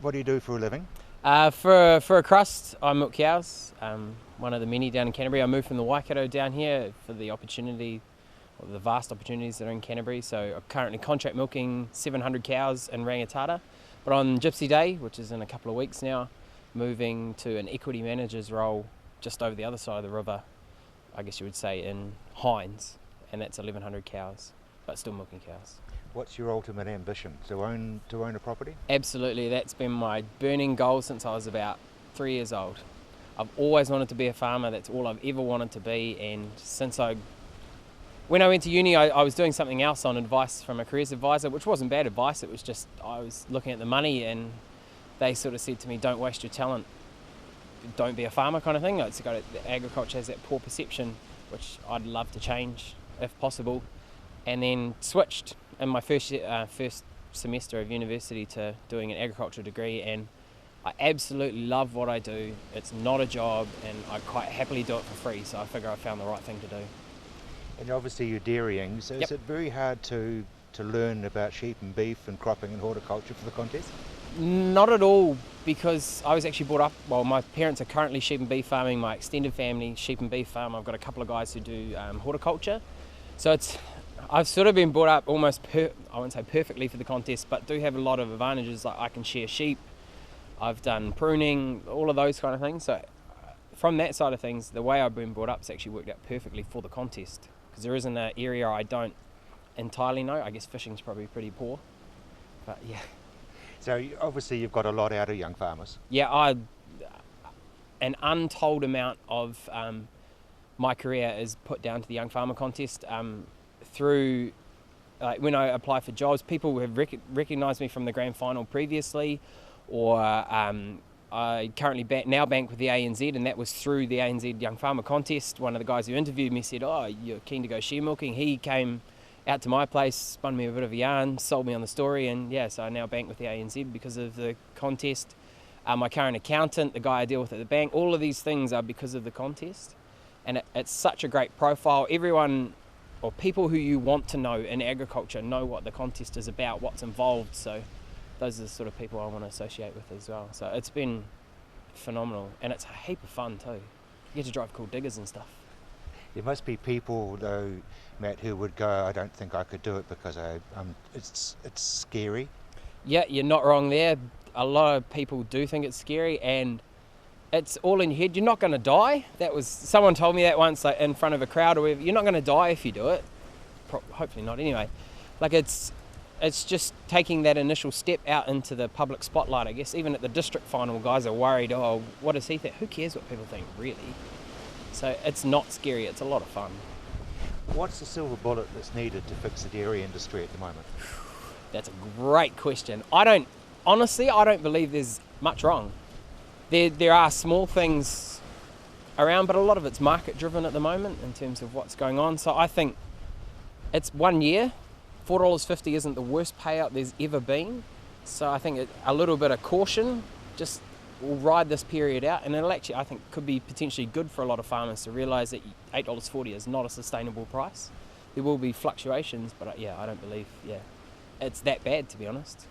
What do you do for a living? For a crust, I milk cows. One of the many down in Canterbury. I moved from the Waikato down here for the opportunity, or the vast opportunities that are in Canterbury. So I'm currently contract milking 700 cows in Rangitata. But on Gypsy Day, which is in a couple of weeks now, moving to an equity manager's role just over the other side of the river, I guess you would say in Hines, and that's 1,100 cows, but still milking cows. What's your ultimate ambition? To own a property? Absolutely, that's been my burning goal since I was about 3 years old. I've always wanted to be a farmer. That's all I've ever wanted to be. And when I went to uni, I was doing something else on advice from a careers advisor, which wasn't bad advice. It was just I was looking at the money, and they sort of said to me, "Don't waste your talent. Don't be a farmer," kind of thing. Agriculture has that poor perception, which I'd love to change if possible. And then switched in my first semester of university to doing an agricultural degree, and I absolutely love what I do. It's not a job, and I quite happily do it for free, so I figure I found the right thing to do. And obviously you're dairying, so Yep. is it very hard to learn about sheep and beef and cropping and horticulture for the contest? Not at all, because I was actually brought up, well, my parents are currently sheep and beef farming, my extended family, sheep and beef farm. I've got a couple of guys who do horticulture. So I've sort of been brought up almost, I won't say perfectly for the contest, but do have a lot of advantages. Like I can shear sheep, I've done pruning, all of those kind of things. So from that side of things, the way I've been brought up has actually worked out perfectly for the contest, because there isn't an area I don't entirely know. I guess fishing's probably pretty poor, but yeah. So obviously you've got a lot out of young farmers. Yeah, an untold amount of my career is put down to the Young Farmer Contest. Through when I apply for jobs, people have recognised me from the grand final previously, or I currently now bank with the ANZ, and that was through the ANZ Young Farmer Contest. One of the guys who interviewed me said, "Oh, you're keen to go shear milking?" He came out to my place, spun me a bit of a yarn, sold me on the story, and yeah, so I now bank with the ANZ because of the contest. My current accountant, the guy I deal with at the bank, all of these things are because of the contest, and it's such a great profile. Everyone, or people who you want to know in agriculture, know what the contest is about, what's involved, so those are the sort of people I want to associate with as well. So it's been phenomenal, and it's a heap of fun too. You get to drive cool diggers and stuff. There must be people though, Matt, who would go, "I don't think I could do it because it's scary." Yeah, you're not wrong there. A lot of people do think it's scary, and it's all in your head. You're not going to die. Someone told me that once, like in front of a crowd or whatever. You're not going to die if you do it. Hopefully not anyway. Like it's just taking that initial step out into the public spotlight, I guess. Even at the district final, guys are worried, "Oh, what does he think?" Who cares what people think, really? So it's not scary, it's a lot of fun. What's the silver bullet that's needed to fix the dairy industry at the moment? That's a great question. I don't believe there's much wrong. There are small things around, but a lot of it's market driven at the moment in terms of what's going on. So I think it's 1 year. $4.50 isn't the worst payout there's ever been. So I think a little bit of caution, just we'll ride this period out, and it'll actually, I think, could be potentially good for a lot of farmers to realise that $8.40 is not a sustainable price. There will be fluctuations, but yeah, I don't believe, it's that bad, to be honest.